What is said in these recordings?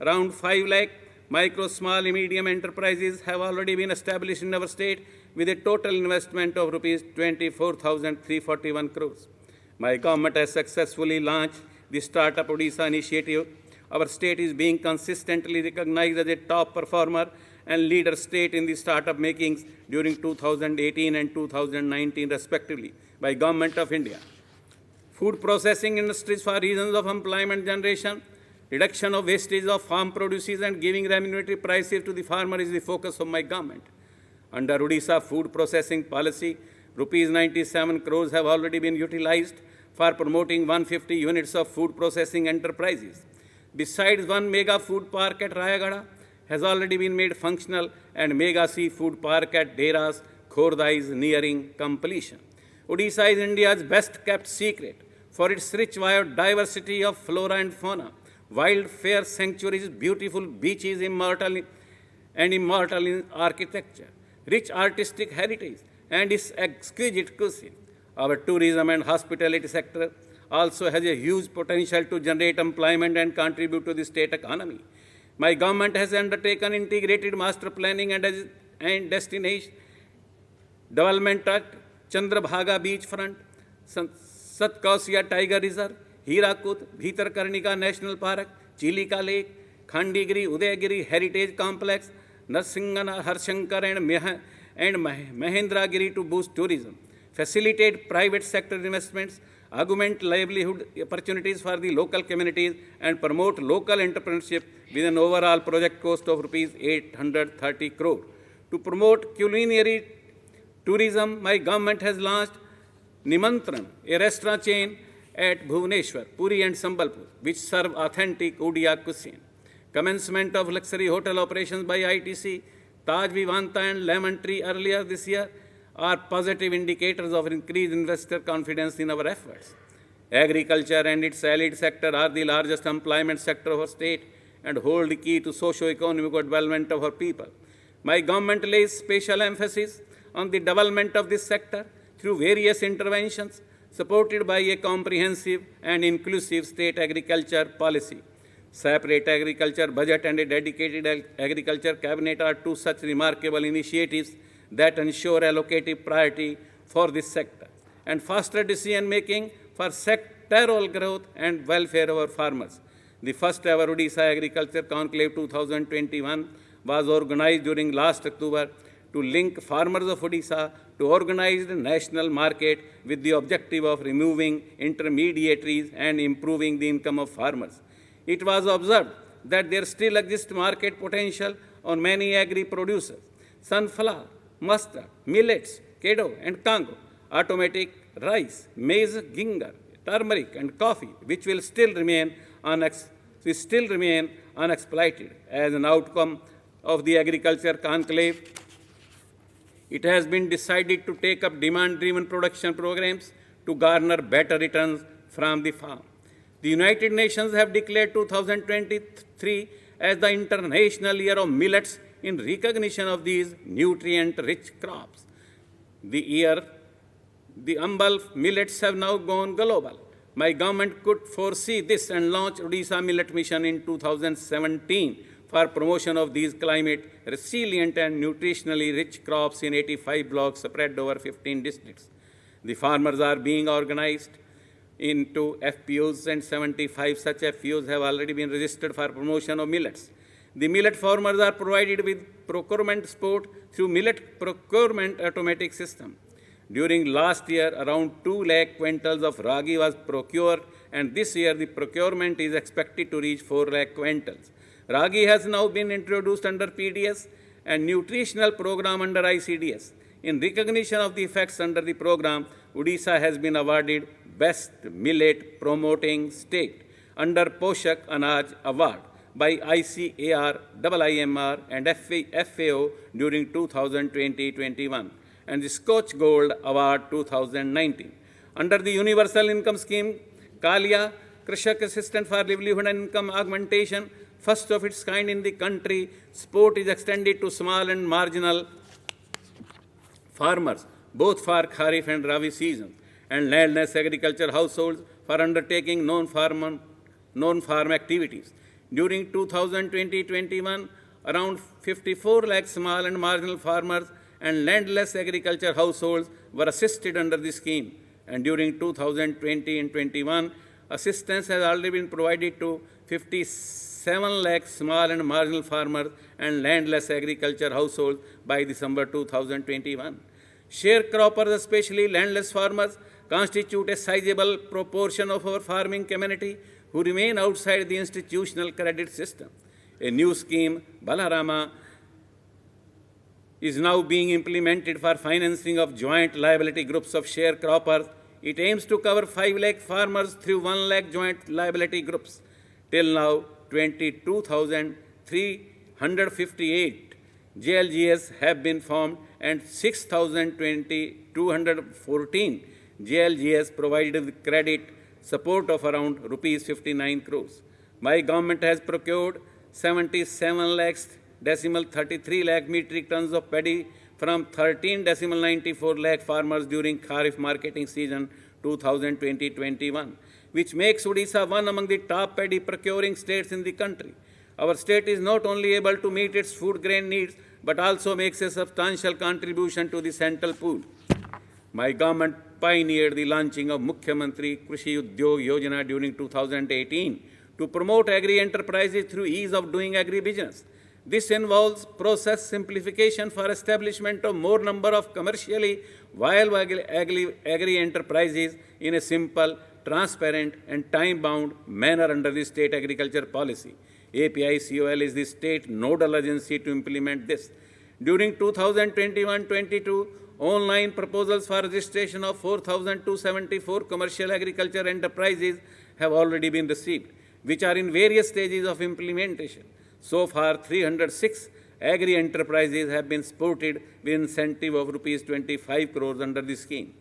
Around 5 lakh micro, small, and medium enterprises have already been established in our state with a total investment of rupees 24,341 crores. My government has successfully launched the Startup Odisha initiative. Our state is being consistently recognized as a top performer and leader state in the startup makings during 2018 and 2019 respectively by Government of India. Food processing industries for reasons of employment generation, reduction of wastage of farm produces and giving remunerative prices to the farmer is the focus of my government. Under Odisha food processing policy, rupees 97 crores have already been utilized for promoting 150 units of food processing enterprises. Besides, one mega food park at Rayagada has already been made functional and mega seafood park at Deras, Khordha is nearing completion. Odisha is India's best kept secret for its rich biodiversity of flora and fauna, wild fair sanctuaries, beautiful beaches, immortal in architecture, rich artistic heritage, and its exquisite cuisine. Our tourism and hospitality sector also has a huge potential to generate employment and contribute to the state economy. My government has undertaken integrated master planning and destination development at Chandrabhaga beachfront, Satkausia Tiger Reserve, Hirakud, Bhitarkarnika National Park, Chilika Lake, Khandigiri, Udayagiri Heritage Complex, Narsingana, Harshankar and Mahendragiri to boost tourism, facilitate private sector investments, augment livelihood opportunities for the local communities, and promote local entrepreneurship with an overall project cost of rupees 830 crore. To promote culinary tourism, my government has launched Nimantran, a restaurant chain at Bhubaneswar, Puri and Sambalpur, which serve authentic Odia cuisine. Commencement of luxury hotel operations by ITC, Taj Vivanta and Lemon Tree earlier this year are positive indicators of increased investor confidence in our efforts. Agriculture and its allied sector are the largest employment sector of our state and hold the key to socio-economic development of our people. My government lays special emphasis on the development of this sector through various interventions supported by a comprehensive and inclusive state agriculture policy. Separate agriculture budget and a dedicated agriculture cabinet are two such remarkable initiatives that ensure allocative priority for this sector and faster decision-making for sectoral growth and welfare of our farmers. The first ever Odisha Agriculture Conclave 2021 was organized during last October to link farmers of Odisha to organized national market with the objective of removing intermediaries and improving the income of farmers. It was observed that there still exists market potential on many agri-producers, sunflower, mustard, millets, kedo and kango, automatic rice, maize, ginger, turmeric and coffee, which will still remain unexploited. As an outcome of the agriculture conclave, it has been decided to take up demand-driven production programs to garner better returns from the farm. The United Nations have declared 2023 as the International Year of Millets in recognition of these nutrient-rich crops. The humble millets have now gone global. My government could foresee this and launched Odisha Millet Mission in 2017 for promotion of these climate-resilient and nutritionally rich crops in 85 blocks spread over 15 districts. The farmers are being organized into FPOs and 75 such FPOs have already been registered for promotion of millets. The millet farmers are provided with procurement support through millet procurement automatic system. During last year, around 2 lakh quintals of ragi was procured, and this year the procurement is expected to reach 4 lakh quintals. Ragi has now been introduced under PDS and nutritional program under ICDS. In recognition of the effects under the program, Odisha has been awarded Best Millet Promoting State under Poshak Anaj Award by ICAR, IIMR and FAO during 2020-21 and the Scotch Gold Award 2019. Under the Universal Income Scheme, Kalia, Krishak Assistant for Livelihood and Income Augmentation, first of its kind in the country, support is extended to small and marginal farmers, both for Kharif and Rabi seasons, and landless agriculture households for undertaking non-farm activities. During 2020-21, around 54 lakh small and marginal farmers and landless agriculture households were assisted under the scheme. And during 2020 and 21, assistance has already been provided to 57 lakh small and marginal farmers and landless agriculture households by December 2021. Sharecroppers, especially landless farmers, constitute a sizable proportion of our farming community who remain outside the institutional credit system. A new scheme, Balarama, is now being implemented for financing of joint liability groups of sharecroppers. It aims to cover 5 lakh farmers through 1 lakh joint liability groups. Till now, 22,358 JLGS have been formed and 6,214 JLGS provided with credit support of around rupees 59 crores. My government has procured 77,33 lakh metric tons of paddy from 13,94 lakh farmers during Kharif marketing season 2020-21, which makes Odisha one among the top paddy procuring states in the country. Our state is not only able to meet its food grain needs, but also makes a substantial contribution to the central pool. My government pioneered the launching of Mukhyamantri Krishi Udyog Yojana during 2018 to promote agri-enterprises through ease of doing agri-business. This involves process simplification for establishment of more number of commercially viable agri-enterprises in a simple, transparent and time-bound manner under the state agriculture policy. API-COL is the state nodal agency to implement this. During 2021-22, online proposals for registration of 4,274 commercial agriculture enterprises have already been received, which are in various stages of implementation. So far, 306 agri-enterprises have been supported with incentive of rupees 25 crores under the scheme.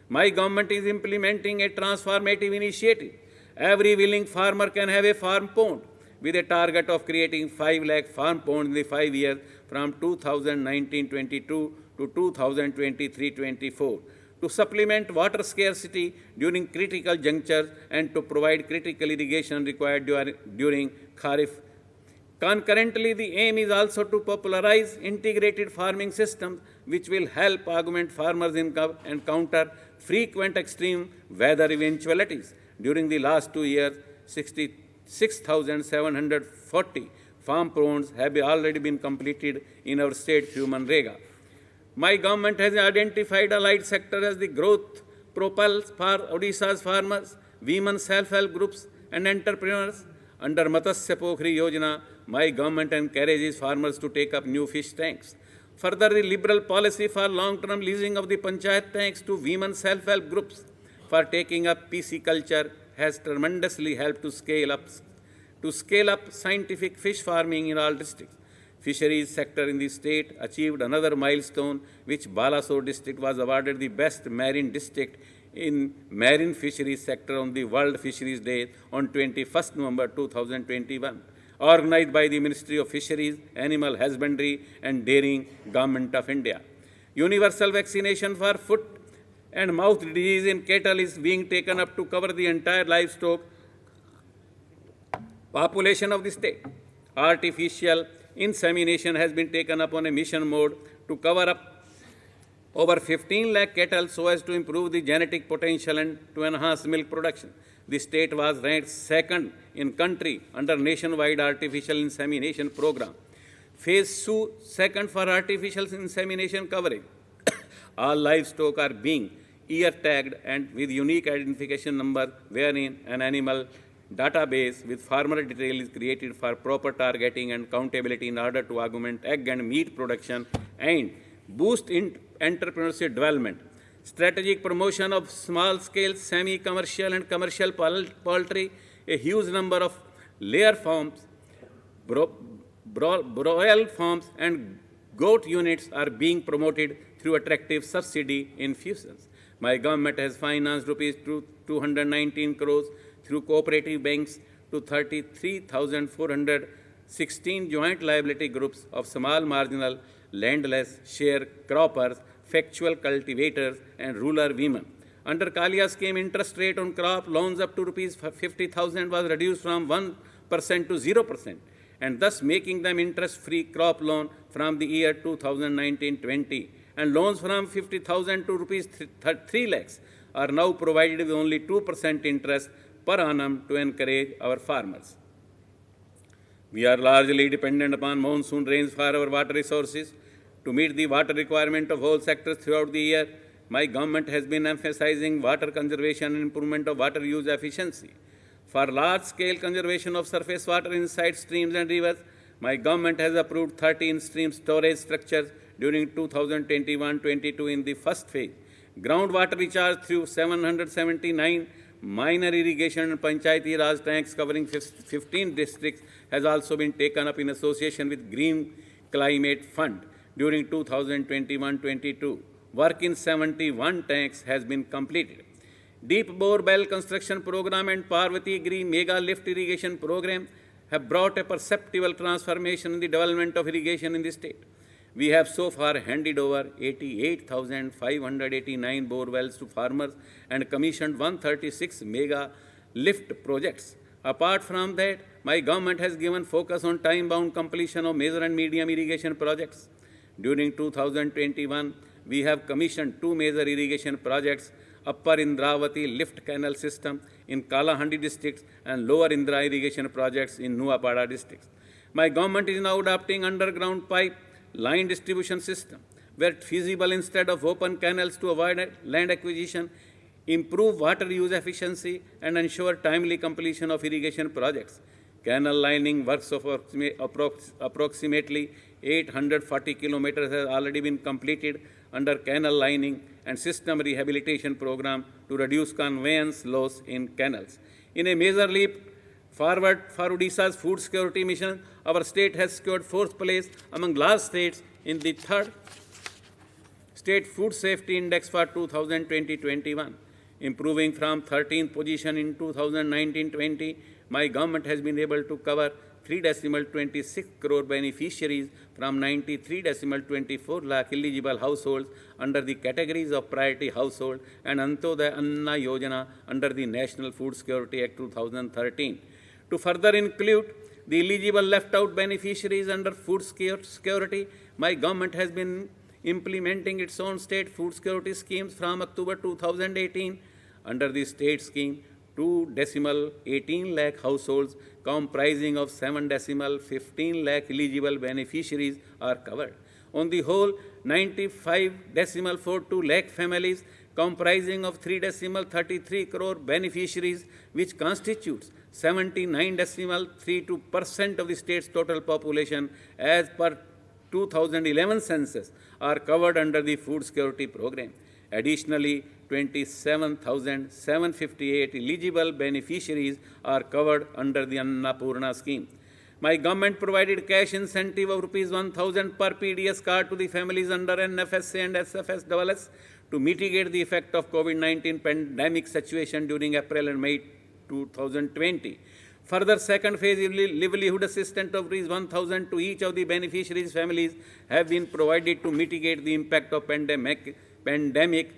My government is implementing a transformative initiative. Every willing farmer can have a farm pond, with a target of creating 5 lakh farm ponds in the 5 years from 2019-22 to 2023-24, to supplement water scarcity during critical junctures and to provide critical irrigation required during Kharif. Concurrently, the aim is also to popularize integrated farming systems which will help augment farmers' income and counter frequent extreme weather eventualities. During the last 2 years, 6,740 farm ponds have already been completed in our state through Manrega. My government has identified allied sector as the growth propels for Odisha's farmers, women self-help groups and entrepreneurs. Under Matsya Pokhri Yojana, my government encourages farmers to take up new fish tanks. Further, the liberal policy for long-term leasing of the panchayat tanks to women self-help groups for taking up PC culture has tremendously helped to scale up scientific fish farming in all districts. Fisheries sector in the state achieved another milestone, which Balasore district was awarded the best marine district in marine fisheries sector on the World Fisheries Day on 21st November 2021, organized by the Ministry of Fisheries, Animal Husbandry and Dairying, Government of India. Universal vaccination for foot and mouth disease in cattle is being taken up to cover the entire livestock population of the state. Artificial insemination has been taken up on a mission mode to cover up over 15 lakh cattle so as to improve the genetic potential and to enhance milk production. The state was ranked second in country under nationwide artificial insemination program. Phase 2, second for artificial insemination coverage. All livestock are being ear tagged and with unique identification number, wherein an animal database with farmer detail is created for proper targeting and countability in order to augment egg and meat production and boost entrepreneurship development. Strategic promotion of small-scale semi-commercial and commercial poultry, a huge number of layer farms, broil farms and goat units are being promoted through attractive subsidy infusions. My government has financed rupees 219 crores through cooperative banks to 33,416 joint liability groups of small marginal, landless, sharecroppers, factual cultivators and rural women. Under Kalia scheme, interest rate on crop loans up to rupees 50,000 was reduced from to 0%, and thus making them interest-free crop loan from the year 2019-20, and loans from 50,000 to rupees 3 lakhs are now provided with only 2% interest per annum to encourage our farmers. We are largely dependent upon monsoon rains for our water resources. To meet the water requirement of all sectors throughout the year, my government has been emphasizing water conservation and improvement of water use efficiency. For large-scale conservation of surface water inside streams and rivers, my government has approved 13 stream storage structures during 2021-22 in the first phase. Groundwater recharge through 779 minor irrigation and Panchayati Raj tanks covering 15 districts has also been taken up in association with Green Climate Fund during 2021-22. Work in 71 tanks has been completed. Deep bore well construction program and Parvati Green Mega Lift irrigation program have brought a perceptible transformation in the development of irrigation in the state. We have so far handed over 88,589 bore wells to farmers and commissioned 136 mega lift projects. Apart from that, my government has given focus on time-bound completion of major and medium irrigation projects. During 2021, we have commissioned 2 major irrigation projects, Upper Indravati Lift Canal System in Kalahandi district and Lower Indra irrigation projects in Nuapada district. My government is now adopting underground pipe line distribution system, where feasible instead of open canals to avoid land acquisition, improve water use efficiency, and ensure timely completion of irrigation projects. Canal lining works of approximately 840 kilometers has already been completed under canal lining and system rehabilitation program to reduce conveyance loss in canals. In a major leap forward for Odisha's food security mission, our state has secured 4th place among large states in the 3rd State Food Safety Index for 2020-21. Improving from 13th position in 2019-20, my government has been able to cover 3.26 crore beneficiaries from 93.24 lakh eligible households under the categories of priority household and Antyodaya Anna Yojana under the National Food Security Act 2013. To further include the eligible left-out beneficiaries under food security, my government has been implementing its own state food security schemes from October 2018. Under the state scheme, 2.18 lakh households comprising of 7.15 lakh eligible beneficiaries are covered. On the whole, 95.42 lakh families comprising of 3.33 crore beneficiaries, which constitutes 79.32% of the state's total population as per 2011 census, are covered under the food security program. Additionally, 27,758 eligible beneficiaries are covered under the Annapurna scheme. My government provided cash incentive of Rs 1,000 per PDS card to the families under NFSA and SFSSS to mitigate the effect of COVID-19 pandemic situation during April and May 2020. Further, second phase livelihood assistance of Rs 1,000 to each of the beneficiaries' families have been provided to mitigate the impact of pandemic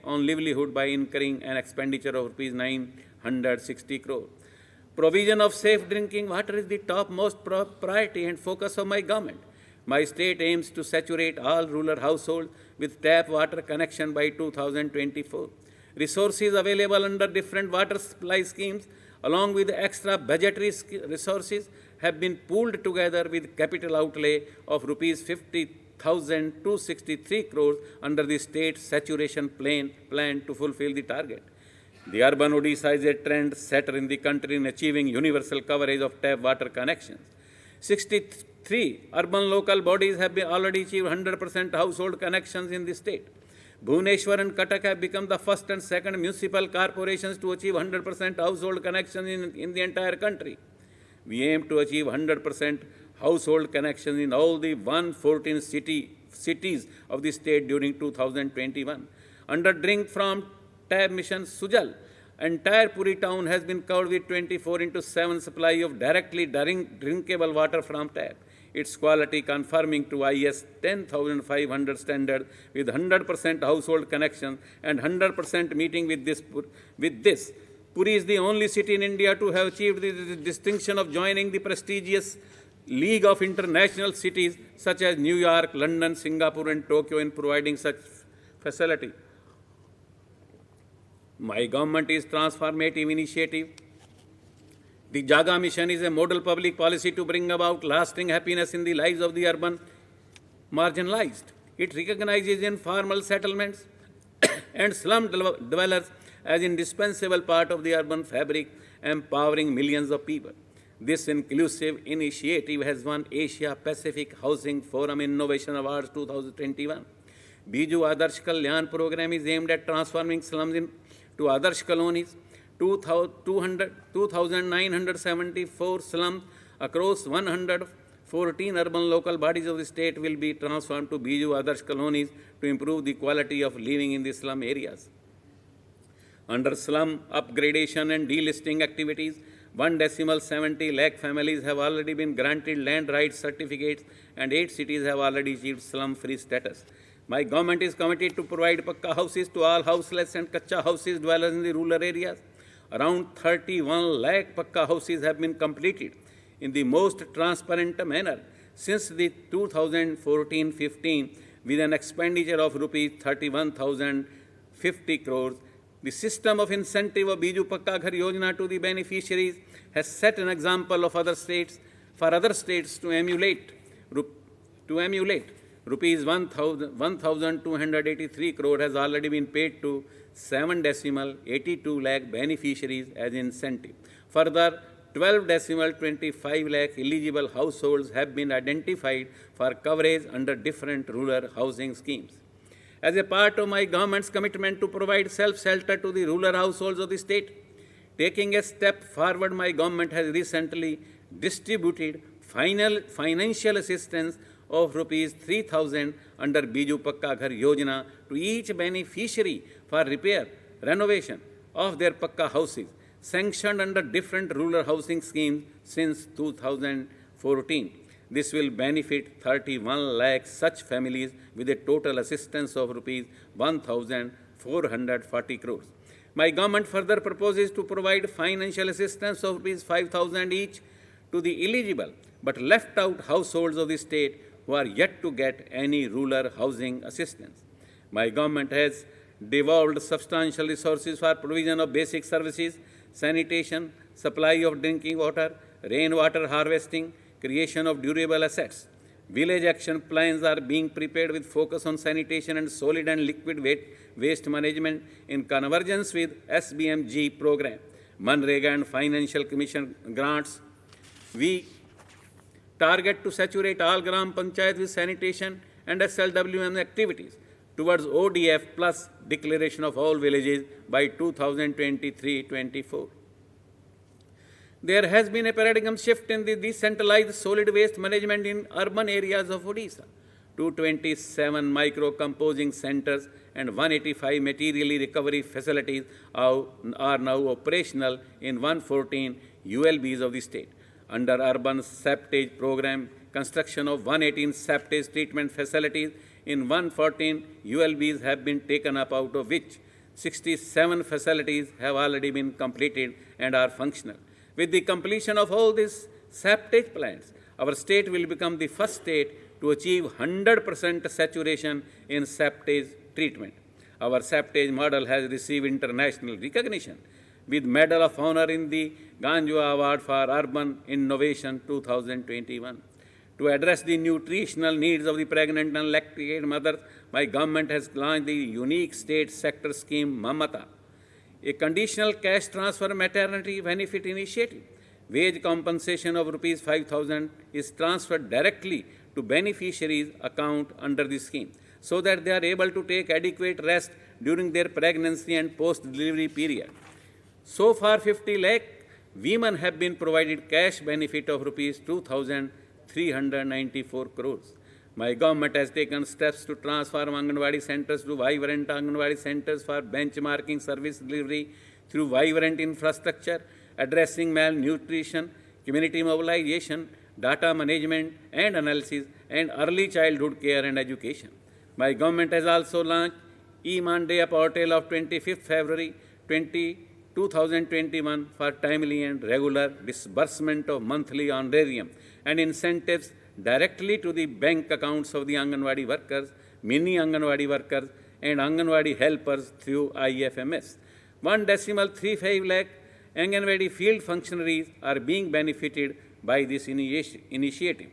on livelihood by incurring an expenditure of Rs 960 crore. Provision of safe drinking water is the topmost priority and focus of my government. My state aims to saturate all rural households with tap water connection by 2024. Resources available under different water supply schemes, along with extra budgetary resources, have been pooled together with capital outlay of Rs 50,263 crores under the state saturation plan to fulfill the target. The urban Odisha is a trend setter in the country in achieving universal coverage of tap water connections. 63 urban local bodies have already achieved 100% household connections in the state. Bhubaneswar and Kanak have become the first and second municipal corporations to achieve 100% household connections in the entire country. We aim to achieve 100% household connections in all the 114 cities of the state during 2021. Under Drink from Tab Mission Sujal, entire Puri town has been covered with 24/7 supply of directly drinkable water from tap. Its quality conforming to IS 10,500 standard with 100% household connection and 100% meeting with this Puri is the only city in India to have achieved the distinction of joining the prestigious League of International Cities such as New York, London, Singapore, and Tokyo in providing such facility. My government is transformative initiative. The Jaga mission is a model public policy to bring about lasting happiness in the lives of the urban marginalized. It recognizes informal settlements and slum dwellers as indispensable part of the urban fabric, empowering millions of people. This inclusive initiative has won Asia Pacific Housing Forum Innovation Awards 2021. Biju Adarsh Kalyan program is aimed at transforming slums into Adarsh colonies. 2,974 slums across 114 urban local bodies of the state will be transformed to Biju Adarsh colonies to improve the quality of living in the slum areas. Under slum upgradation and delisting activities, 1.70 lakh families have already been granted land rights certificates and 8 cities have already achieved slum-free status. My government is committed to provide pakka houses to all houseless and kacha houses dwellers in the rural areas. Around 31 lakh pakka houses have been completed in the most transparent manner since the 2014-15 with an expenditure of rupees 31,050 crores. The system of incentive of Biju Pakka Ghar Yojana to the beneficiaries has set an example of other states to emulate. Rupees 1,283 crore has already been paid to 7.82 lakh beneficiaries as incentive. Further, 12.25 lakh eligible households have been identified for coverage under different rural housing schemes. As a part of my government's commitment to provide self-shelter to the rural households of the state, taking a step forward, my government has recently distributed financial assistance of rupees 3,000 under Biju Pakka Ghar Yojana to each beneficiary for repair, renovation of their Pakka houses, sanctioned under different rural housing schemes since 2014. This will benefit 31 lakh such families with a total assistance of rupees 1,440 crores. My government further proposes to provide financial assistance of rupees 5,000 each to the eligible but left out households of the state who are yet to get any rural housing assistance. My government has devolved substantial resources for provision of basic services, sanitation, supply of drinking water, rainwater harvesting, creation of durable assets. Village action plans are being prepared with focus on sanitation and solid and liquid waste management in convergence with SBMG program, Manrega and Financial Commission grants. We target to saturate all Gram Panchayat with sanitation and SLWM activities towards ODF plus declaration of all villages by 2023-24. There has been a paradigm shift in the decentralized solid waste management in urban areas of Odisha. 227 micro-composing centers and 185 materially recovery facilities are now operational in 114 ULBs of the state. Under urban septage program, construction of 118 septage treatment facilities in 114 ULBs have been taken up, out of which 67 facilities have already been completed and are functional. With the completion of all these septage plants, our state will become the first state to achieve 100% saturation in septage treatment. Our septage model has received international recognition with Medal of Honor in the Ganjwa Award for Urban Innovation 2021. To address the nutritional needs of the pregnant and lactating mothers, my government has launched the unique state sector scheme Mamata, a conditional cash transfer maternity benefit initiative. Wage compensation of rupees 5,000 is transferred directly to beneficiaries' account under the scheme so that they are able to take adequate rest during their pregnancy and post-delivery period. So far, 50 lakh women have been provided cash benefit of rupees 2,394 crores. My government has taken steps to transform Anganwadi centers to vibrant Anganwadi centers for benchmarking service delivery through vibrant infrastructure, addressing malnutrition, community mobilization, data management and analysis, and early childhood care and education. My government has also launched E-Mandaya portal of 25th February 20 2021 for timely and regular disbursement of monthly honorarium and incentives directly to the bank accounts of the Anganwadi workers, mini Anganwadi workers, and Anganwadi helpers through IFMS. 1.35 lakh Anganwadi field functionaries are being benefited by this initiative.